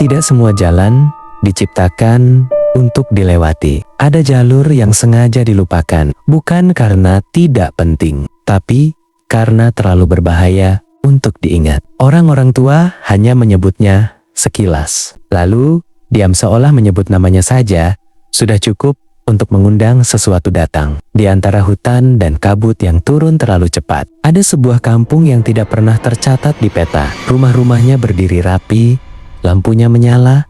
Tidak semua jalan diciptakan untuk dilewati. Ada jalur yang sengaja dilupakan, bukan karena tidak penting, tapi karena terlalu berbahaya untuk diingat. Orang-orang tua hanya menyebutnya sekilas, lalu diam seolah menyebut namanya saja sudah cukup untuk mengundang sesuatu datang. Di antara hutan dan kabut yang turun terlalu cepat, ada sebuah kampung yang tidak pernah tercatat di peta. Rumah-rumahnya berdiri rapi, lampunya menyala,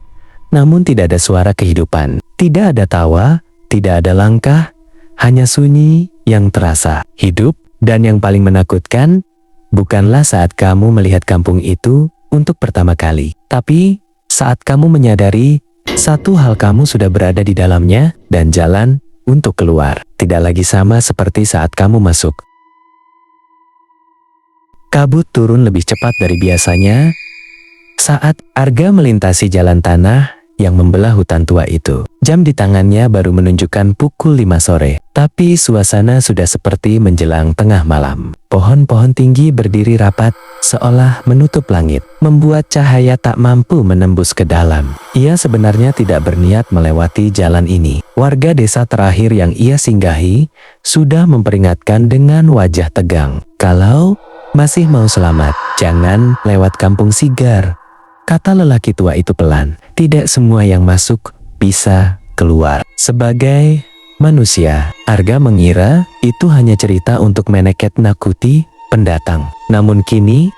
namun tidak ada suara kehidupan. Tidak ada tawa, tidak ada langkah, hanya sunyi yang terasa hidup. Dan yang paling menakutkan, bukanlah saat kamu melihat kampung itu untuk pertama kali, tapi saat kamu menyadari satu hal, kamu sudah berada di dalamnya dan jalan untuk keluar tidak lagi sama seperti saat kamu masuk. Kabut turun lebih cepat dari biasanya saat Arga melintasi jalan tanah yang membelah hutan tua itu. Jam di tangannya baru menunjukkan pukul 5 sore, tapi suasana sudah seperti menjelang tengah malam. Pohon-pohon tinggi berdiri rapat, seolah menutup langit, membuat cahaya tak mampu menembus ke dalam. Ia sebenarnya tidak berniat melewati jalan ini. Warga desa terakhir yang ia singgahi sudah memperingatkan dengan wajah tegang. Kalau masih mau selamat, jangan lewat kampung Sigar, kata lelaki tua itu pelan. Tidak semua yang masuk bisa keluar. Sebagai manusia, Arga mengira itu hanya cerita untuk meneket nakuti pendatang. Namun kini,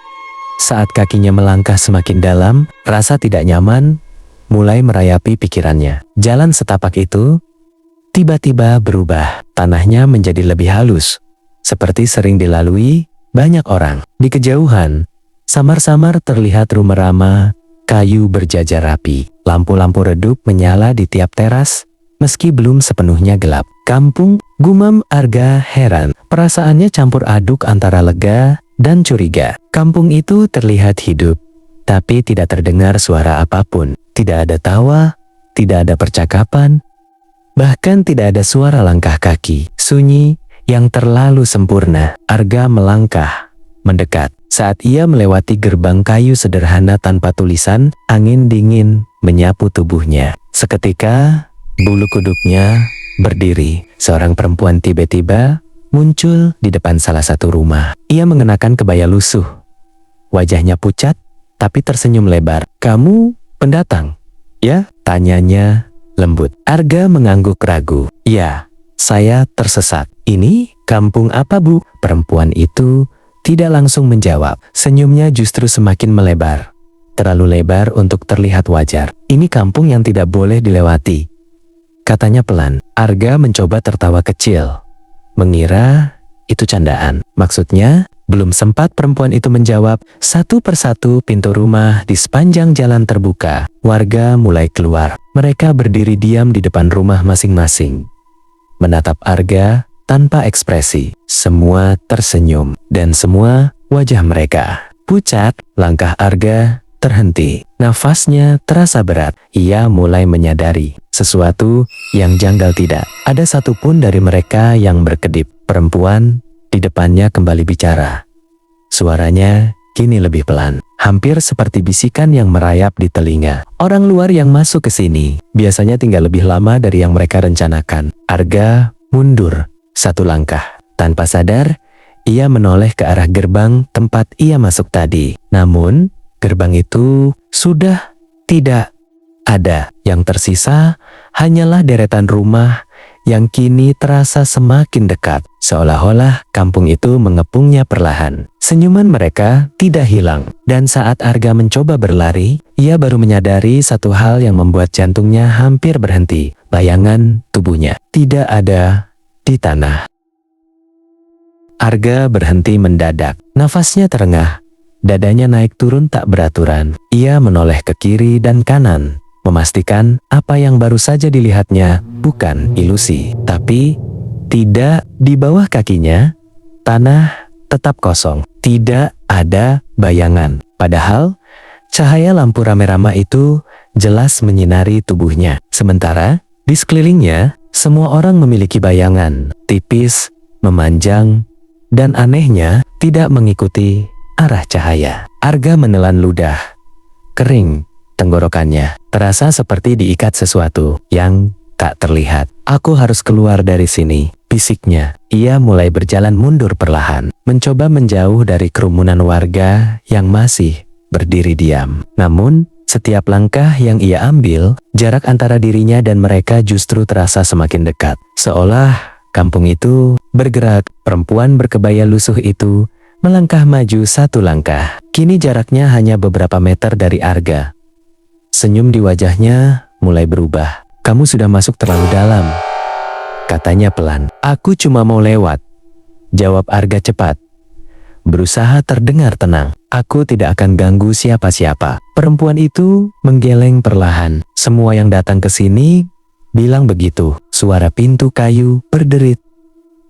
saat kakinya melangkah semakin dalam, rasa tidak nyaman mulai merayapi pikirannya. Jalan setapak itu tiba-tiba berubah. Tanahnya menjadi lebih halus, seperti sering dilalui banyak orang. Di kejauhan, samar-samar terlihat rumah ramah kayu berjajar rapi. Lampu-lampu redup menyala di tiap teras, meski belum sepenuhnya gelap. Kampung, gumam Arga heran. Perasaannya campur aduk antara lega dan curiga. Kampung itu terlihat hidup, tapi tidak terdengar suara apapun. Tidak ada tawa, tidak ada percakapan, bahkan tidak ada suara langkah kaki. Sunyi yang terlalu sempurna. Arga melangkah mendekat. Saat ia melewati gerbang kayu sederhana tanpa tulisan, angin dingin menyapu tubuhnya. Seketika, bulu kuduknya berdiri. Seorang perempuan tiba-tiba muncul di depan salah satu rumah. Ia mengenakan kebaya lusuh. Wajahnya pucat, tapi tersenyum lebar. "Kamu pendatang, ya?" tanyanya lembut. Arga mengangguk ragu. "Ya, saya tersesat." "Ini kampung apa, Bu?" Perempuan itu tidak langsung menjawab. Senyumnya justru semakin melebar. Terlalu lebar untuk terlihat wajar. "Ini kampung yang tidak boleh dilewati," katanya pelan. Arga mencoba tertawa kecil, mengira itu candaan. Maksudnya, belum sempat perempuan itu menjawab, satu persatu pintu rumah di sepanjang jalan terbuka. Warga mulai keluar. Mereka berdiri diam di depan rumah masing-masing, menatap Arga tanpa ekspresi. Semua tersenyum, dan semua wajah mereka pucat. Langkah Arga terhenti. Nafasnya terasa berat. Ia mulai menyadari sesuatu yang janggal. Tidak ada satupun dari mereka yang berkedip. Perempuan di depannya kembali bicara. Suaranya kini lebih pelan, hampir seperti bisikan yang merayap di telinga. "Orang luar yang masuk ke sini biasanya tinggal lebih lama dari yang mereka rencanakan." Arga mundur satu langkah. Tanpa sadar, ia menoleh ke arah gerbang tempat ia masuk tadi. Namun, gerbang itu sudah tidak ada. Yang tersisa hanyalah deretan rumah yang kini terasa semakin dekat. Seolah-olah kampung itu mengepungnya perlahan. Senyuman mereka tidak hilang. Dan saat Arga mencoba berlari, ia baru menyadari satu hal yang membuat jantungnya hampir berhenti. Bayangan tubuhnya tidak ada di tanah. Arga berhenti mendadak. Nafasnya terengah. Dadanya naik turun tak beraturan. Ia menoleh ke kiri dan kanan, memastikan apa yang baru saja dilihatnya bukan ilusi. Tapi tidak, di bawah kakinya, tanah tetap kosong. Tidak ada bayangan. Padahal cahaya lampu rame-rama itu jelas menyinari tubuhnya. Sementara di sekelilingnya, semua orang memiliki bayangan, tipis, memanjang, dan anehnya tidak mengikuti arah cahaya. Arga menelan ludah kering Tenggorokannya terasa seperti diikat sesuatu yang tak terlihat. Aku harus keluar dari sini, bisiknya. Ia mulai berjalan mundur perlahan, mencoba menjauh dari kerumunan warga yang masih berdiri diam. Namun, setiap langkah yang ia ambil, jarak antara dirinya dan mereka justru terasa semakin dekat. Seolah kampung itu bergerak. Perempuan berkebaya lusuh itu melangkah maju satu langkah. Kini jaraknya hanya beberapa meter dari Arga. Senyum di wajahnya mulai berubah. "Kamu sudah masuk terlalu dalam," katanya pelan. "Aku cuma mau lewat," jawab Arga cepat, berusaha terdengar tenang. "Aku tidak akan ganggu siapa-siapa." Perempuan itu menggeleng perlahan. "Semua yang datang ke sini bilang begitu." Suara pintu kayu berderit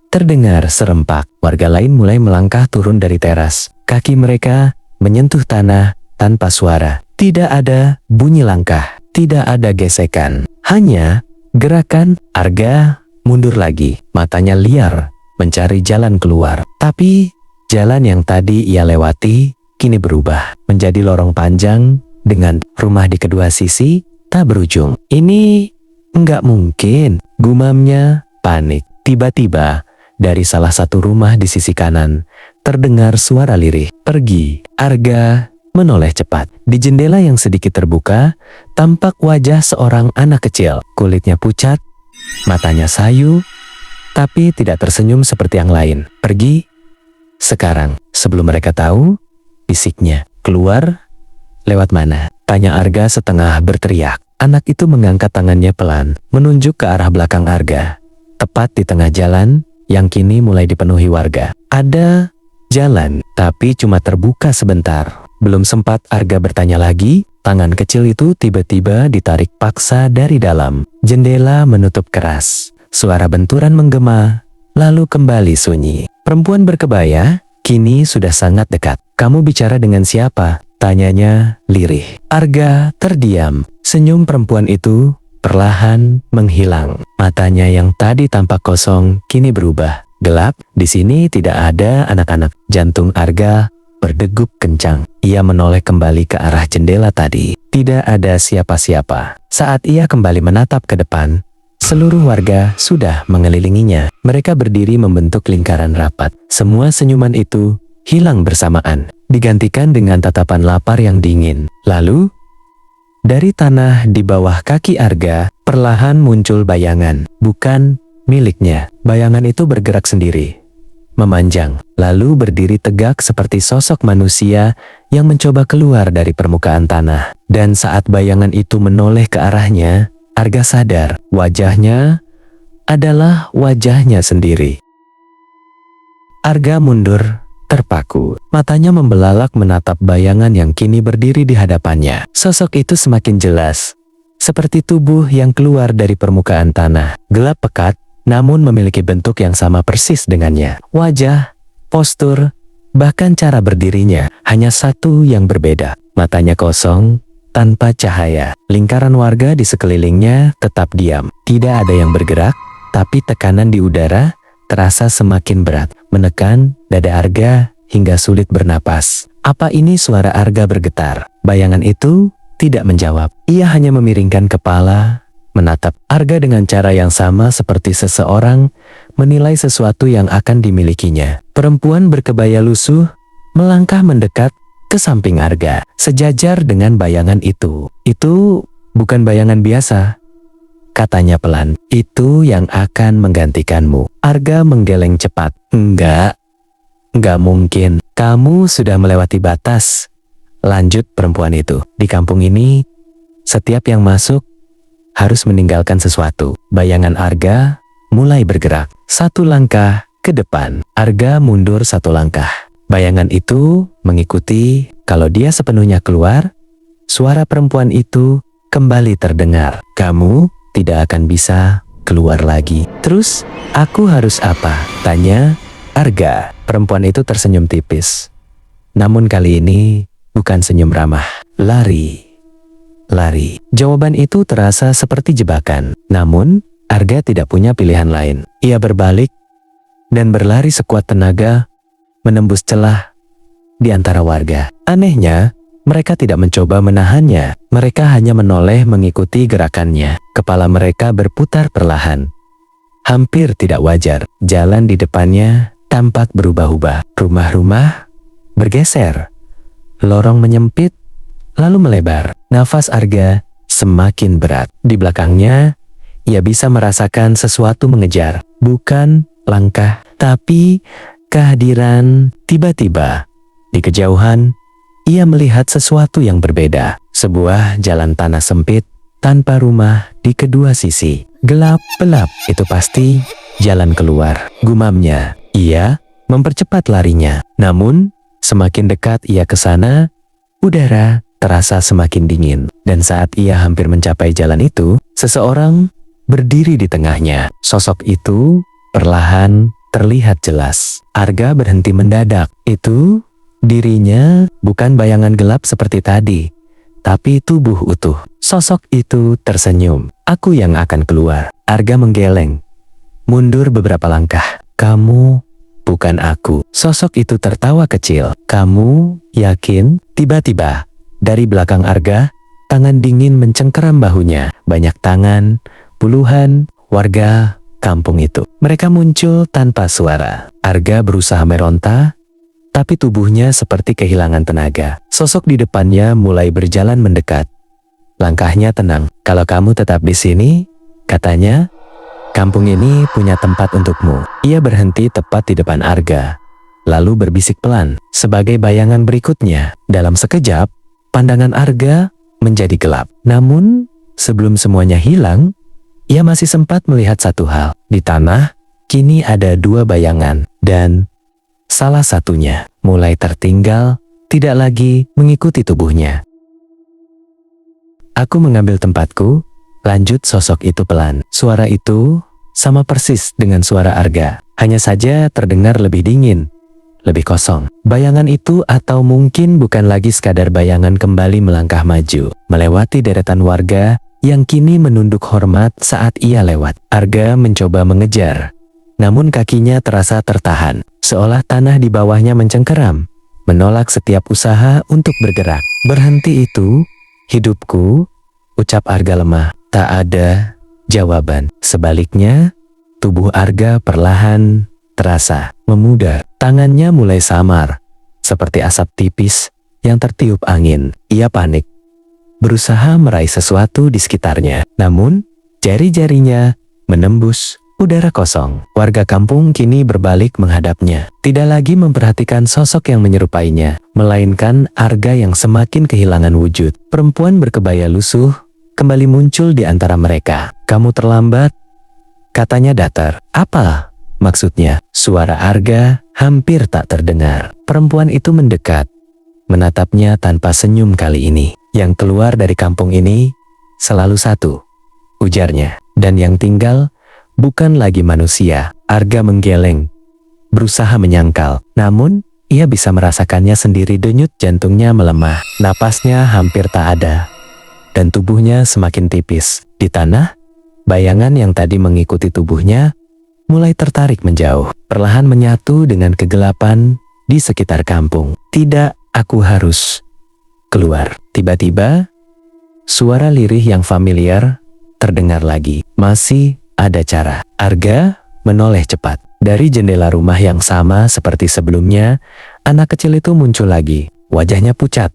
terdengar serempak. Warga lain mulai melangkah turun dari teras. Kaki mereka menyentuh tanah tanpa suara. Tidak ada bunyi langkah, tidak ada gesekan, hanya gerakan. Arga mundur lagi, matanya liar mencari jalan keluar. Tapi jalan yang tadi ia lewati kini berubah menjadi lorong panjang dengan rumah di kedua sisi tak berujung. "Ini enggak mungkin," gumamnya panik. Tiba-tiba dari salah satu rumah di sisi kanan terdengar suara lirih. "Pergi." Arga menoleh cepat. Di jendela yang sedikit terbuka, tampak wajah seorang anak kecil. Kulitnya pucat, matanya sayu, tapi tidak tersenyum seperti yang lain. "Pergi sekarang, sebelum mereka tahu," bisiknya. "Keluar? Lewat mana?" tanya Arga setengah berteriak. Anak itu mengangkat tangannya pelan, menunjuk ke arah belakang Arga. Tepat di tengah jalan, yang kini mulai dipenuhi warga. Ada jalan, tapi cuma terbuka sebentar. Belum sempat Arga bertanya lagi, tangan kecil itu tiba-tiba ditarik paksa dari dalam. Jendela menutup keras. Suara benturan menggema, lalu kembali sunyi. Perempuan berkebaya kini sudah sangat dekat. "Kamu bicara dengan siapa?" tanyanya lirih. Arga terdiam. Senyum perempuan itu perlahan menghilang. Matanya yang tadi tampak kosong kini berubah gelap. Di sini tidak ada anak-anak. Jantung Arga berdegup kencang. Ia menoleh kembali ke arah jendela tadi. Tidak ada siapa-siapa. Saat ia kembali menatap ke depan, seluruh warga sudah mengelilinginya. Mereka berdiri membentuk lingkaran rapat. Semua senyuman itu hilang bersamaan, digantikan dengan tatapan lapar yang dingin. Lalu, dari tanah di bawah kaki Arga, perlahan muncul bayangan. Bukan miliknya. Bayangan itu bergerak sendiri, memanjang, lalu berdiri tegak seperti sosok manusia yang mencoba keluar dari permukaan tanah. Dan saat bayangan itu menoleh ke arahnya, Arga sadar wajahnya adalah wajahnya sendiri. Arga mundur, terpaku. Matanya membelalak menatap bayangan yang kini berdiri di hadapannya. Sosok itu semakin jelas, seperti tubuh yang keluar dari permukaan tanah. Gelap pekat, namun memiliki bentuk yang sama persis dengannya. Wajah, postur, bahkan cara berdirinya hanya satu yang berbeda. Matanya kosong, tanpa cahaya. Lingkaran warga di sekelilingnya tetap diam. Tidak ada yang bergerak, tapi tekanan di udara terasa semakin berat, menekan dada Arga hingga sulit bernapas. Apa ini? Suara Arga bergetar. Bayangan itu tidak menjawab. Ia hanya memiringkan kepala, menatap Arga dengan cara yang sama seperti seseorang menilai sesuatu yang akan dimilikinya. Perempuan berkebaya lusuh melangkah mendekat ke samping Arga, sejajar dengan bayangan itu. "Itu bukan bayangan biasa," katanya pelan. "Itu yang akan menggantikanmu." Arga menggeleng cepat. Enggak mungkin. "Kamu sudah melewati batas," lanjut perempuan itu. "Di kampung ini, setiap yang masuk harus meninggalkan sesuatu." Bayangan Arga mulai bergerak. Satu langkah ke depan. Arga mundur satu langkah. Bayangan itu mengikuti. Kalau dia sepenuhnya keluar, suara perempuan itu kembali terdengar. "Kamu tidak akan bisa keluar lagi." "Terus, aku harus apa?" tanya Arga. Perempuan itu tersenyum tipis. Namun kali ini bukan senyum ramah. "Lari. Jawaban itu terasa seperti jebakan. Namun, Arga tidak punya pilihan lain. Ia berbalik dan berlari sekuat tenaga, menembus celah di antara warga. Anehnya, Mereka tidak mencoba menahannya, mereka hanya menoleh mengikuti gerakannya. Kepala mereka berputar perlahan. Hampir tidak wajar, jalan di depannya tampak berubah-ubah. Rumah-rumah bergeser, lorong menyempit, lalu melebar. Nafas Arga semakin berat. Di belakangnya, ia bisa merasakan sesuatu mengejar. Bukan langkah, tapi kehadiran. Tiba-tiba, di kejauhan, ia melihat sesuatu yang berbeda. Sebuah jalan tanah sempit, tanpa rumah di kedua sisi. Gelap-gelap, itu pasti jalan keluar, gumamnya. Ia mempercepat larinya. Namun, semakin dekat ia ke sana, udara terasa semakin dingin. Dan saat ia hampir mencapai jalan itu, seseorang berdiri di tengahnya. Sosok itu perlahan terlihat jelas. Arga berhenti mendadak. Itu dirinya, bukan bayangan gelap seperti tadi, tapi tubuh utuh. Sosok itu tersenyum. Aku yang akan keluar. Arga menggeleng, mundur beberapa langkah. Kamu bukan aku. Sosok itu tertawa kecil. Kamu yakin? Tiba-tiba, dari belakang Arga, tangan dingin mencengkeram bahunya. Banyak tangan, puluhan warga kampung itu. Mereka muncul tanpa suara. Arga berusaha meronta, tapi tubuhnya seperti kehilangan tenaga. Sosok di depannya mulai berjalan mendekat. Langkahnya tenang. Kalau kamu tetap di sini, katanya, kampung ini punya tempat untukmu. Ia berhenti tepat di depan Arga, lalu berbisik pelan. Sebagai bayangan berikutnya, dalam sekejap, pandangan Arga menjadi gelap. Namun, sebelum semuanya hilang, ia masih sempat melihat satu hal. Di tanah, kini ada dua bayangan, dan salah satunya mulai tertinggal, tidak lagi mengikuti tubuhnya. Aku mengambil tempatku, lanjut sosok itu pelan. Suara itu sama persis dengan suara Arga, hanya saja terdengar lebih dingin, lebih kosong. Bayangan itu atau mungkin bukan lagi sekadar bayangan kembali melangkah maju, melewati deretan warga yang kini menunduk hormat saat ia lewat. Arga mencoba mengejar, namun kakinya terasa tertahan, seolah tanah di bawahnya mencengkeram, menolak setiap usaha untuk bergerak. Berhenti itu, hidupku, ucap Arga lemah. Tak ada jawaban. Sebaliknya, tubuh Arga perlahan terasa memudar. Tangannya mulai samar, seperti asap tipis yang tertiup angin. Ia panik, berusaha meraih sesuatu di sekitarnya. Namun, jari-jarinya menembus udara kosong. Warga kampung kini berbalik menghadapnya. Tidak lagi memperhatikan sosok yang menyerupainya, melainkan Arga yang semakin kehilangan wujud. Perempuan berkebaya lusuh kembali muncul di antara mereka. Kamu terlambat, katanya datar. Apa maksudnya? Suara Arga hampir tak terdengar. Perempuan itu mendekat, menatapnya tanpa senyum. Kali ini, yang keluar dari kampung ini selalu satu, ujarnya. Dan yang tinggal bukan lagi manusia. Arga menggeleng, berusaha menyangkal. Namun, ia bisa merasakannya sendiri. Denyut jantungnya melemah, napasnya hampir tak ada, dan tubuhnya semakin tipis. Di tanah, bayangan yang tadi mengikuti tubuhnya mulai tertarik menjauh, perlahan menyatu dengan kegelapan di sekitar kampung. Tidak, aku harus keluar. Tiba-tiba, suara lirih yang familiar terdengar lagi. Masih ada cara. Arga menoleh cepat. Dari jendela rumah yang sama seperti sebelumnya, anak kecil itu muncul lagi. Wajahnya pucat,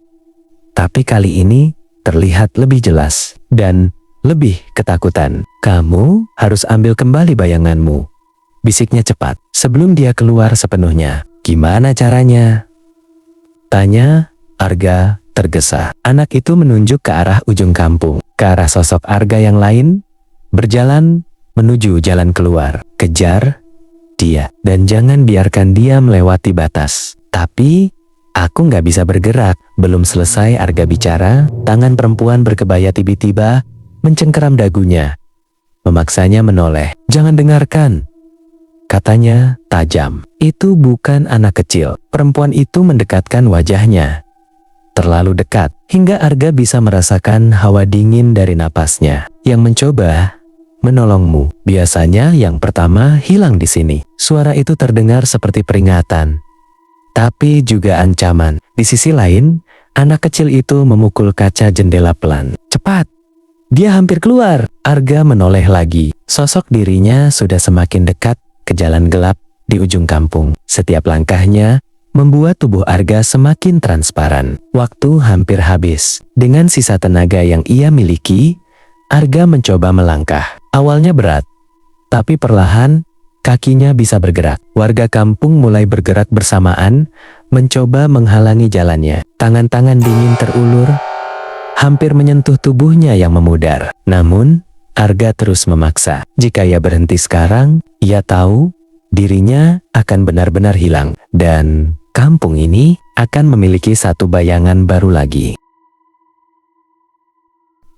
tapi kali ini terlihat lebih jelas dan lebih ketakutan. Kamu harus ambil kembali bayanganmu, bisiknya cepat, sebelum dia keluar sepenuhnya. Gimana caranya? Tanya Arga tergesa. Anak itu menunjuk ke arah ujung kampung, ke arah sosok Arga yang lain, berjalan menuju jalan keluar. Kejar dia, dan jangan biarkan dia melewati batas. Tapi, aku nggak bisa bergerak. Belum selesai Arga bicara, tangan perempuan berkebaya tiba-tiba mencengkeram dagunya, memaksanya menoleh. Jangan dengarkan, katanya tajam. Itu bukan anak kecil. Perempuan itu mendekatkan wajahnya terlalu dekat, hingga Arga bisa merasakan hawa dingin dari napasnya. Yang mencoba menolongmu. Biasanya yang pertama hilang di sini. Suara itu terdengar seperti peringatan, tapi juga ancaman. Di sisi lain, Anak kecil itu memukul kaca jendela pelan. Cepat! Dia hampir keluar. Arga menoleh lagi. Sosok dirinya sudah semakin dekat ke jalan gelap di ujung kampung. Setiap langkahnya membuat tubuh Arga semakin transparan. Waktu hampir habis. Dengan sisa tenaga yang ia miliki, Arga mencoba melangkah. Awalnya berat, tapi perlahan kakinya bisa bergerak. Warga kampung mulai bergerak bersamaan, mencoba menghalangi jalannya. Tangan-tangan dingin terulur, hampir menyentuh tubuhnya yang memudar. Namun, Arga terus memaksa. Jika ia berhenti sekarang, ia tahu dirinya akan benar-benar hilang. Dan kampung ini akan memiliki satu bayangan baru lagi.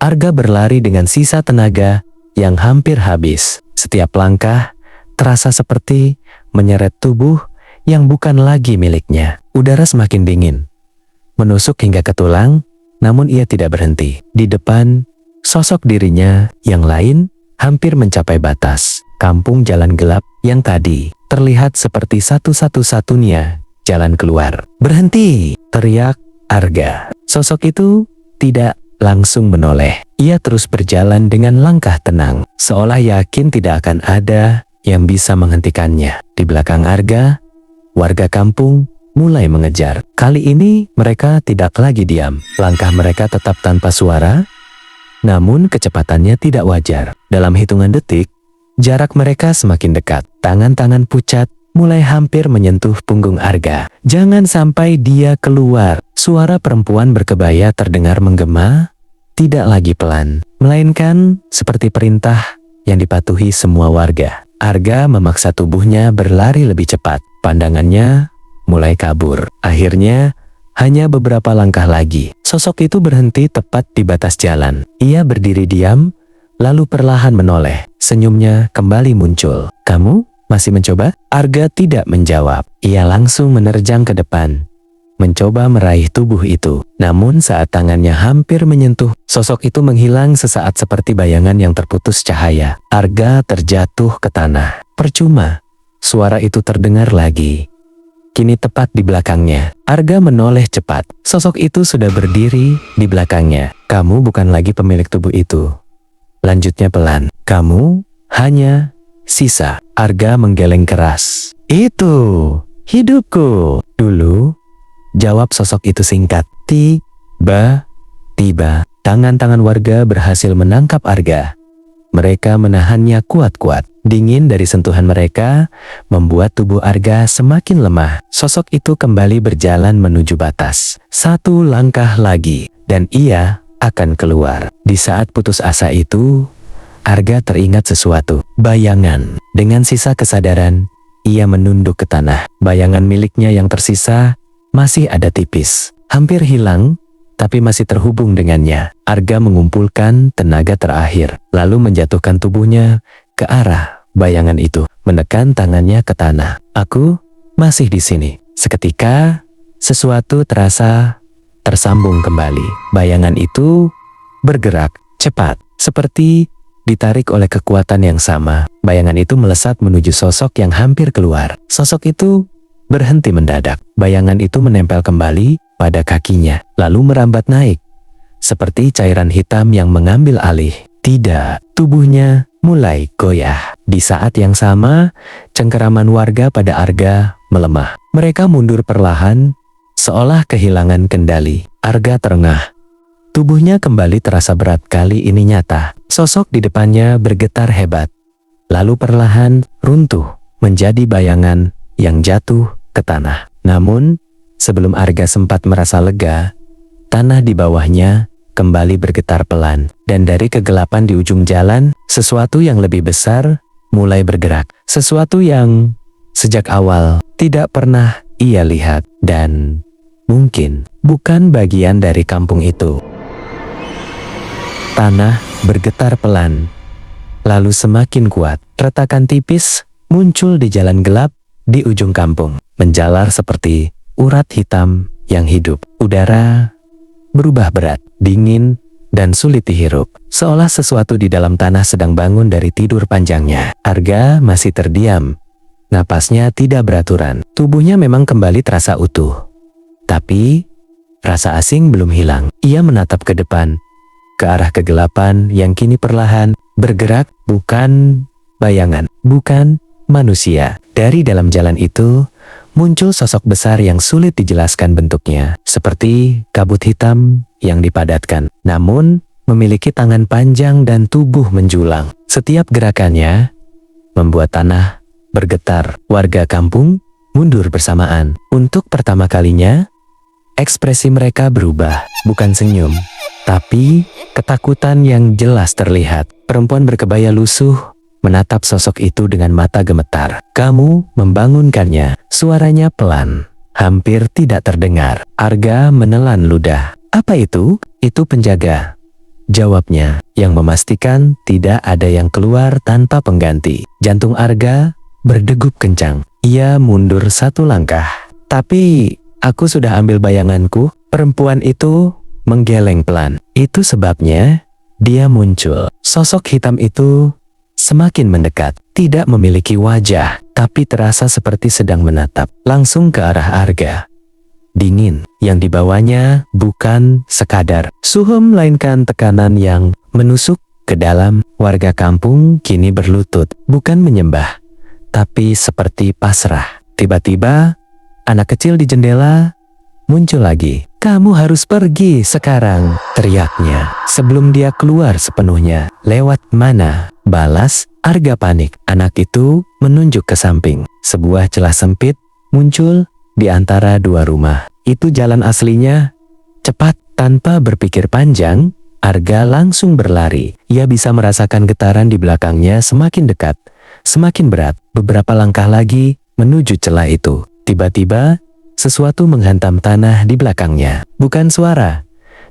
Arga berlari dengan sisa tenaga yang hampir habis. Setiap langkah terasa seperti menyeret tubuh yang bukan lagi miliknya. Udara semakin dingin, menusuk hingga ke tulang, namun ia tidak berhenti. Di depan, sosok dirinya yang lain hampir mencapai batas. Kampung jalan gelap yang tadi terlihat seperti satu-satunya jalan keluar. Berhenti! Teriak Arga. Sosok itu tidak langsung menoleh. Ia terus berjalan dengan langkah tenang, seolah yakin tidak akan ada yang bisa menghentikannya. Di belakang Arga, warga kampung mulai mengejar. Kali ini mereka tidak lagi diam. Langkah mereka tetap tanpa suara, namun kecepatannya tidak wajar. Dalam hitungan detik, jarak mereka semakin dekat. Tangan-tangan pucat mulai hampir menyentuh punggung Arga. Jangan sampai dia keluar. Suara perempuan berkebaya terdengar menggema, tidak lagi pelan, melainkan seperti perintah yang dipatuhi semua warga. Arga memaksa tubuhnya berlari lebih cepat. Pandangannya mulai kabur. Akhirnya, hanya beberapa langkah lagi, sosok itu berhenti tepat di batas jalan. Ia berdiri diam, lalu perlahan menoleh. Senyumnya kembali muncul. "Kamu masih mencoba?" Arga tidak menjawab. Ia langsung menerjang ke depan, mencoba meraih tubuh itu. Namun saat tangannya hampir menyentuh, sosok itu menghilang sesaat seperti bayangan yang terputus cahaya. Arga terjatuh ke tanah. Percuma, suara itu terdengar lagi. Kini tepat di belakangnya. Arga menoleh cepat. Sosok itu sudah berdiri di belakangnya. "Kamu bukan lagi pemilik tubuh itu," lanjutnya pelan. "Kamu hanya sisa." Arga menggeleng keras. "Itu hidupku dulu," jawab sosok itu singkat. Tiba-tiba, tangan-tangan warga berhasil menangkap Arga. Mereka menahannya kuat-kuat. Dingin dari sentuhan mereka membuat tubuh Arga semakin lemah. Sosok itu kembali berjalan menuju batas. Satu langkah lagi, dan ia akan keluar. Di saat putus asa itu, Arga teringat sesuatu. Bayangan. Dengan sisa kesadaran, ia menunduk ke tanah. Bayangan miliknya yang tersisa masih ada tipis, hampir hilang, tapi masih terhubung dengannya. Arga mengumpulkan tenaga terakhir, lalu menjatuhkan tubuhnya ke arah bayangan itu, menekan tangannya ke tanah. "Aku masih di sini." Seketika, sesuatu terasa tersambung kembali. Bayangan itu bergerak cepat, seperti ditarik oleh kekuatan yang sama. Bayangan itu melesat menuju sosok yang hampir keluar. Sosok itu berhenti mendadak. Bayangan itu menempel kembali pada kakinya, lalu merambat naik, seperti cairan hitam yang mengambil alih. Tidak, tubuhnya mulai goyah. Di saat yang sama, cengkeraman warga pada Arga melemah. Mereka mundur perlahan, seolah kehilangan kendali. Arga terengah. Tubuhnya kembali terasa berat, kali ini nyata. Sosok di depannya bergetar hebat, lalu perlahan runtuh menjadi bayangan yang jatuh ke tanah. Namun, sebelum Arga sempat merasa lega, tanah di bawahnya kembali bergetar pelan. Dan dari kegelapan di ujung jalan, sesuatu yang lebih besar mulai bergerak. Sesuatu yang sejak awal tidak pernah ia lihat, dan mungkin bukan bagian dari kampung itu. Tanah bergetar pelan, lalu semakin kuat. Retakan tipis muncul di jalan gelap di ujung kampung, menjalar seperti urat hitam yang hidup. Udara berubah berat, dingin, dan sulit dihirup, seolah sesuatu di dalam tanah sedang bangun dari tidur panjangnya. Arga masih terdiam. Napasnya tidak beraturan. Tubuhnya memang kembali terasa utuh, tapi Rasa asing belum hilang. Ia menatap ke depan, ke arah kegelapan yang kini perlahan bergerak, bukan bayangan, bukan manusia. Dari dalam jalan itu, muncul sosok besar yang sulit dijelaskan bentuknya, seperti kabut hitam yang dipadatkan, namun memiliki tangan panjang dan tubuh menjulang. Setiap gerakannya membuat tanah bergetar. Warga kampung mundur bersamaan. Untuk pertama kalinya, ekspresi mereka berubah, bukan senyum, tapi ketakutan yang jelas terlihat. Perempuan berkebaya lusuh menatap sosok itu dengan mata gemetar. "Kamu membangunkannya." Suaranya pelan, hampir tidak terdengar. Arga menelan ludah. "Apa itu?" "Itu penjaga," jawabnya, yang memastikan tidak ada yang keluar tanpa pengganti. Jantung Arga berdegup kencang. Ia mundur satu langkah. "Tapi aku sudah ambil bayanganku." Perempuan itu menggeleng pelan. Itu sebabnya dia muncul. Sosok hitam itu semakin mendekat. Tidak memiliki wajah, tapi terasa seperti sedang menatap langsung ke arah Arga. Dingin. Yang dibawanya bukan sekadar suhu, melainkan tekanan yang menusuk ke dalam. Warga kampung kini berlutut, bukan menyembah, tapi seperti pasrah. Tiba-tiba, anak kecil di jendela muncul lagi. "Kamu harus pergi sekarang," teriaknya. Sebelum dia keluar sepenuhnya. "Lewat mana?" balas Arga panik. Anak itu menunjuk ke samping. Sebuah celah sempit muncul di antara dua rumah. Itu jalan aslinya. Cepat, tanpa berpikir panjang, Arga langsung berlari. Ia bisa merasakan getaran di belakangnya semakin dekat, semakin berat. Beberapa langkah lagi menuju celah itu. Tiba-tiba, sesuatu menghantam tanah di belakangnya. Bukan suara,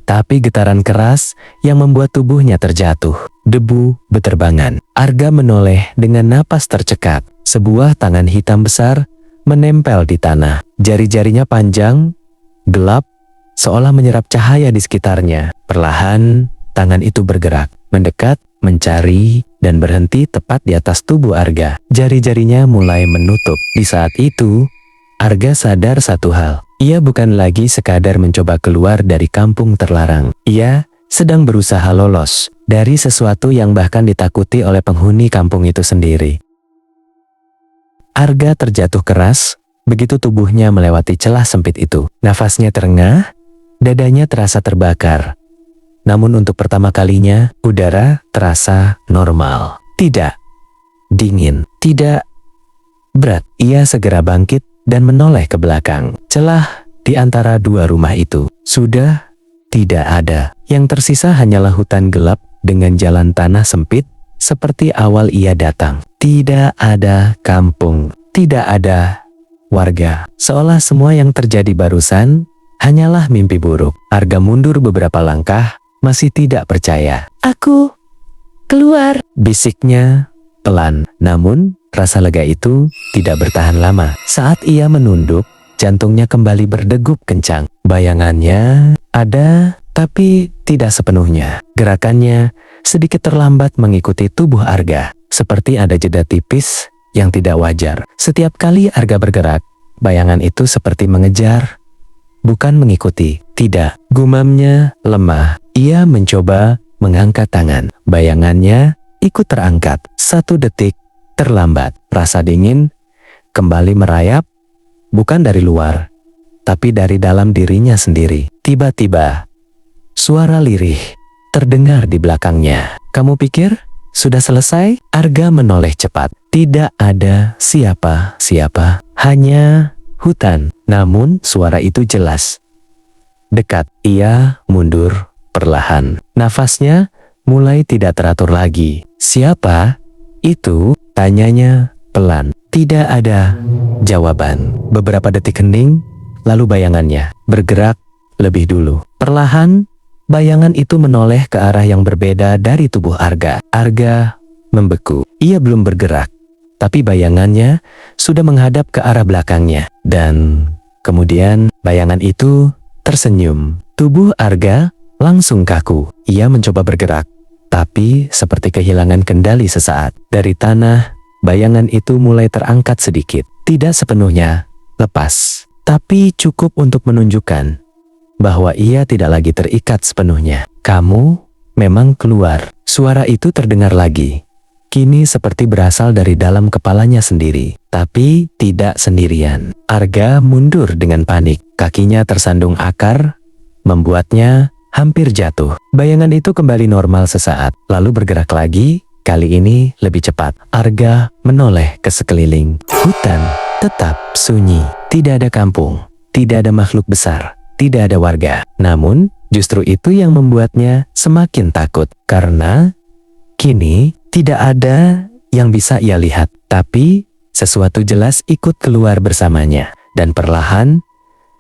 tapi getaran keras yang membuat tubuhnya terjatuh. Debu beterbangan. Arga menoleh dengan napas tercekat. Sebuah tangan hitam besar menempel di tanah. Jari-jarinya panjang, gelap, seolah menyerap cahaya di sekitarnya. Perlahan, tangan itu bergerak, mendekat, mencari, dan berhenti tepat di atas tubuh Arga. Jari-jarinya mulai menutup. Di saat itu, Arga sadar satu hal. Ia bukan lagi sekadar mencoba keluar dari kampung terlarang. Ia sedang berusaha lolos dari sesuatu yang bahkan ditakuti oleh penghuni kampung itu sendiri. Arga terjatuh keras begitu tubuhnya melewati celah sempit itu. Nafasnya terengah, dadanya terasa terbakar. Namun untuk pertama kalinya, udara terasa normal. Tidak dingin, tidak berat. Ia segera bangkit dan menoleh ke belakang. Celah di antara dua rumah itu sudah tidak ada. Yang tersisa hanyalah hutan gelap dengan jalan tanah sempit seperti awal ia datang. Tidak ada kampung, tidak ada warga. Seolah semua yang terjadi barusan hanyalah mimpi buruk. Arga mundur beberapa langkah, masih tidak percaya. "Aku keluar," bisiknya pelan. Namun, rasa lega itu tidak bertahan lama. Saat ia menunduk, jantungnya kembali berdegup kencang. Bayangannya ada, tapi tidak sepenuhnya. Gerakannya sedikit terlambat mengikuti tubuh Arga, seperti ada jeda tipis yang tidak wajar. Setiap kali Arga bergerak, bayangan itu seperti mengejar, bukan mengikuti. "Tidak," gumamnya lemah. Ia mencoba mengangkat tangan. Bayangannya ikut terangkat. 1 detik terlambat. Rasa dingin kembali merayap, bukan dari luar, tapi dari dalam dirinya sendiri. Tiba-tiba, suara lirih terdengar di belakangnya. "Kamu pikir sudah selesai?" Arga menoleh cepat. Tidak ada siapa-siapa, hanya hutan. Namun suara itu jelas. Dekat. Ia mundur perlahan. Nafasnya mulai tidak teratur lagi. "Siapa itu?" tanyanya pelan. Tidak ada jawaban. Beberapa detik hening, lalu bayangannya bergerak lebih dulu. Perlahan, bayangan itu menoleh ke arah yang berbeda dari tubuh Arga. Arga membeku. Ia belum bergerak, tapi bayangannya sudah menghadap ke arah belakangnya. Dan kemudian bayangan itu tersenyum. Tubuh Arga langsung kaku. Ia mencoba bergerak, tapi seperti kehilangan kendali sesaat. Dari tanah, bayangan itu mulai terangkat sedikit. Tidak sepenuhnya lepas, tapi cukup untuk menunjukkan bahwa ia tidak lagi terikat sepenuhnya. Kamu memang keluar. Suara itu terdengar lagi. Kini seperti berasal dari dalam kepalanya sendiri, tapi tidak sendirian. Arga mundur dengan panik. Kakinya tersandung akar, membuatnya hampir jatuh. Bayangan itu kembali normal sesaat, lalu bergerak lagi, kali ini lebih cepat. Arga menoleh ke sekeliling. Hutan tetap sunyi. Tidak ada kampung, tidak ada makhluk besar, tidak ada warga. Namun, justru itu yang membuatnya semakin takut. Karena kini tidak ada yang bisa ia lihat, tapi sesuatu jelas ikut keluar bersamanya. Dan perlahan,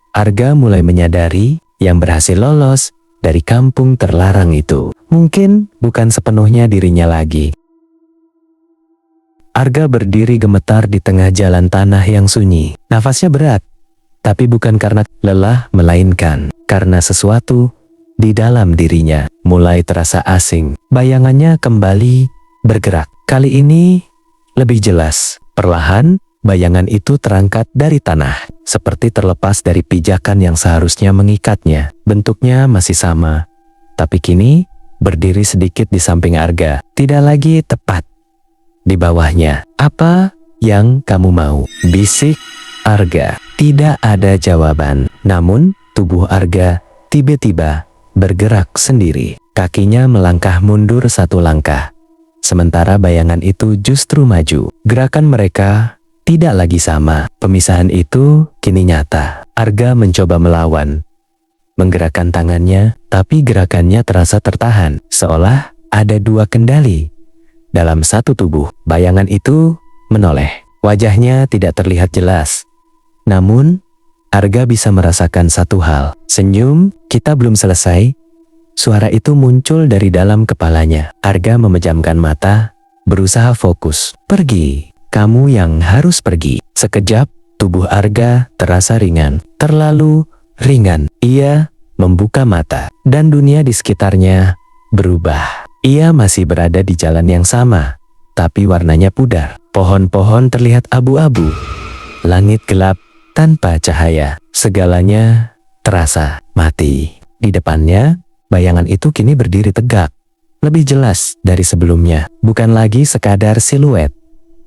Arga mulai menyadari yang berhasil lolos dari kampung terlarang itu mungkin bukan sepenuhnya dirinya lagi. Arga berdiri gemetar di tengah jalan tanah yang sunyi. Nafasnya berat, tapi bukan karena lelah, melainkan karena sesuatu di dalam dirinya mulai terasa asing. Bayangannya kembali bergerak. Kali ini lebih jelas. Perlahan, bayangan itu terangkat dari tanah, seperti terlepas dari pijakan yang seharusnya mengikatnya. Bentuknya masih sama, tapi kini berdiri sedikit di samping Arga. Tidak lagi tepat di bawahnya. Apa yang kamu mau? Bisik Arga. Tidak ada jawaban. Namun, tubuh Arga tiba-tiba bergerak sendiri. Kakinya melangkah mundur satu langkah. Sementara bayangan itu justru maju. Gerakan mereka tidak lagi sama. Pemisahan itu kini nyata. Arga mencoba melawan, menggerakkan tangannya, tapi gerakannya terasa tertahan. Seolah ada dua kendali dalam satu tubuh. Bayangan itu menoleh. Wajahnya tidak terlihat jelas. Namun, Arga bisa merasakan satu hal. Senyum, kita belum selesai. Suara itu muncul dari dalam kepalanya. Arga memejamkan mata, berusaha fokus. Pergi, kamu yang harus pergi. Sekejap, tubuh Arga terasa ringan. Terlalu ringan. Ia membuka mata, dan dunia di sekitarnya berubah. Ia masih berada di jalan yang sama, tapi warnanya pudar. Pohon-pohon terlihat abu-abu. Langit gelap tanpa cahaya. Segalanya terasa mati. Di depannya, bayangan itu kini berdiri tegak, lebih jelas dari sebelumnya. Bukan lagi sekadar siluet,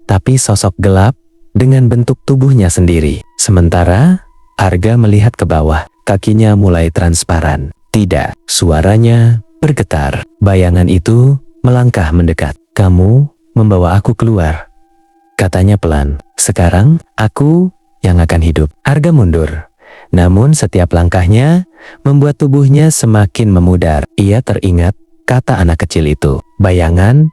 tapi sosok gelap dengan bentuk tubuhnya sendiri. Sementara, Arga melihat ke bawah, kakinya mulai transparan. Tidak, suaranya bergetar. Bayangan itu melangkah mendekat. Kamu membawa aku keluar, katanya pelan. Sekarang, aku yang akan hidup. Arga mundur. Namun setiap langkahnya membuat tubuhnya semakin memudar. Ia teringat kata anak kecil itu. Bayangan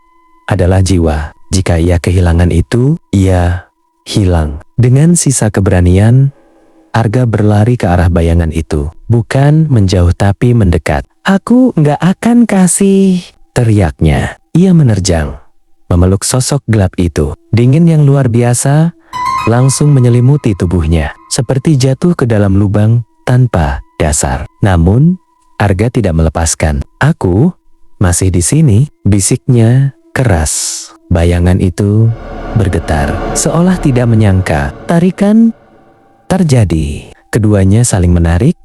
adalah jiwa. Jika ia kehilangan itu, ia hilang. Dengan sisa keberanian, Arga berlari ke arah bayangan itu. Bukan menjauh tapi mendekat. Aku nggak akan kasih, teriaknya. Ia menerjang, memeluk sosok gelap itu. Dingin yang luar biasa langsung menyelimuti tubuhnya, seperti jatuh ke dalam lubang tanpa dasar. Namun, Arga tidak melepaskan. Aku masih di sini, bisiknya keras. Bayangan itu bergetar, seolah tidak menyangka. Tarikan terjadi. Keduanya saling menarik,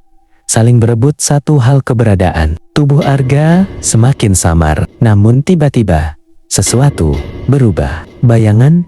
saling berebut satu hal keberadaan. Tubuh Arga semakin samar, namun tiba-tiba sesuatu berubah. Bayangan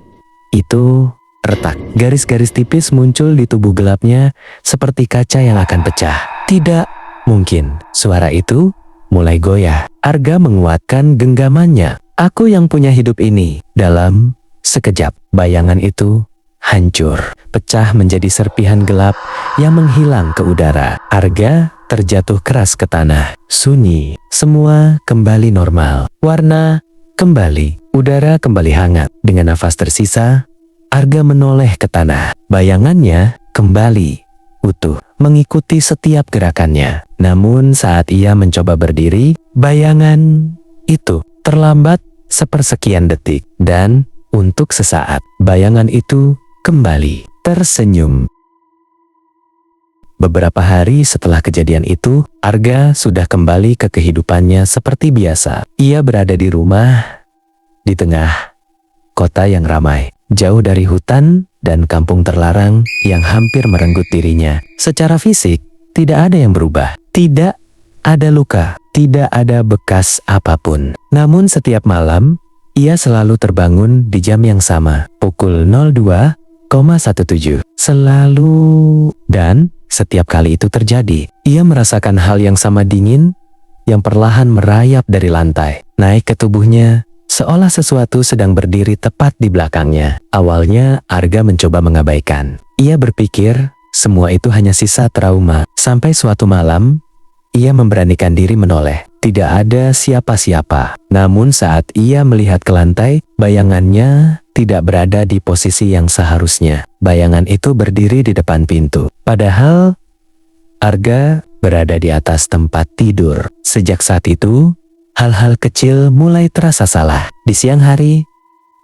itu retak. Garis-garis tipis muncul di tubuh gelapnya seperti kaca yang akan pecah. Tidak mungkin. Suara itu mulai goyah. Arga menguatkan genggamannya. Aku yang punya hidup ini. Dalam sekejap, bayangan itu hancur, pecah menjadi serpihan gelap yang menghilang ke udara. Arga terjatuh keras ke tanah. Sunyi. Semua kembali normal. Warna kembali. Udara kembali hangat. Dengan nafas tersisa, Arga menoleh ke tanah. Bayangannya kembali utuh, mengikuti setiap gerakannya. Namun saat ia mencoba berdiri, bayangan itu terlambat sepersekian detik. Dan untuk sesaat, bayangan itu kembali tersenyum. Beberapa hari setelah kejadian itu, Arga sudah kembali ke kehidupannya seperti biasa. Ia berada di rumah, di tengah kota yang ramai, jauh dari hutan dan kampung terlarang yang hampir merenggut dirinya. Secara fisik, tidak ada yang berubah. Tidak ada luka, tidak ada bekas apapun. Namun setiap malam, ia selalu terbangun di jam yang sama, pukul 02,17. Selalu. Dan setiap kali itu terjadi, ia merasakan hal yang sama, dingin yang perlahan merayap dari lantai, naik ke tubuhnya, seolah sesuatu sedang berdiri tepat di belakangnya. Awalnya, Arga mencoba mengabaikan. Ia berpikir semua itu hanya sisa trauma. Sampai suatu malam, ia memberanikan diri menoleh. Tidak ada siapa-siapa. Namun saat ia melihat ke lantai, bayangannya tidak berada di posisi yang seharusnya. Bayangan itu berdiri di depan pintu. Padahal Arga berada di atas tempat tidur. Sejak saat itu, hal-hal kecil mulai terasa salah. Di siang hari,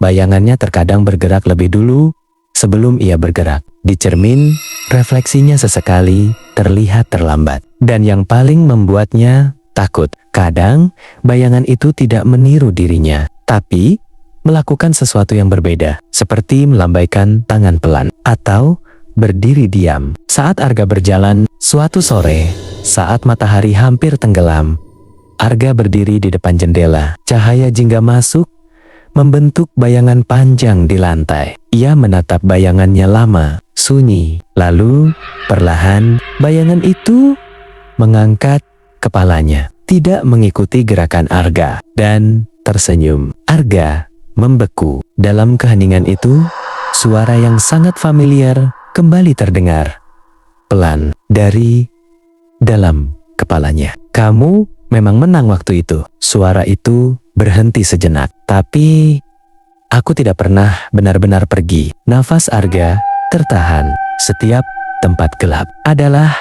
bayangannya terkadang bergerak lebih dulu sebelum ia bergerak. Di cermin, refleksinya sesekali terlihat terlambat. Dan yang paling membuatnya takut, kadang bayangan itu tidak meniru dirinya, tapi melakukan sesuatu yang berbeda, seperti melambaikan tangan pelan atau berdiri diam. Saat Arga berjalan, suatu sore, saat matahari hampir tenggelam, Arga berdiri di depan jendela. Cahaya jingga masuk, membentuk bayangan panjang di lantai. Ia menatap bayangannya lama, sunyi. Lalu, perlahan, bayangan itu mengangkat kepalanya, tidak mengikuti gerakan Arga, dan tersenyum. Arga membeku. Dalam keheningan itu, suara yang sangat familiar kembali terdengar, pelan, dari dalam kepalanya. Kamu memang menang waktu itu. Suara itu berhenti sejenak. Tapi, aku tidak pernah benar-benar pergi. Nafas Arga tertahan. Setiap tempat gelap adalah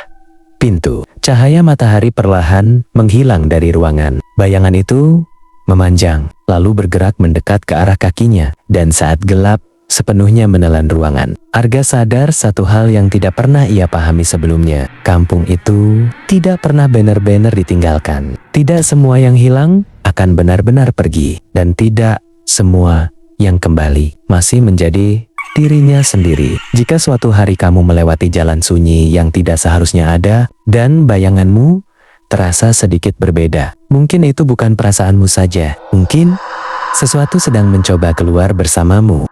pintu. Cahaya matahari perlahan menghilang dari ruangan. Bayangan itu memanjang, lalu bergerak mendekat ke arah kakinya. Dan saat gelap sepenuhnya menelan ruangan, Arga sadar satu hal yang tidak pernah ia pahami sebelumnya. Kampung itu tidak pernah benar-benar ditinggalkan. Tidak semua yang hilang akan benar-benar pergi. Dan tidak semua yang kembali masih menjadi dirinya sendiri. Jika suatu hari kamu melewati jalan sunyi yang tidak seharusnya ada, dan bayanganmu terasa sedikit berbeda, mungkin itu bukan perasaanmu saja. Mungkin sesuatu sedang mencoba keluar bersamamu.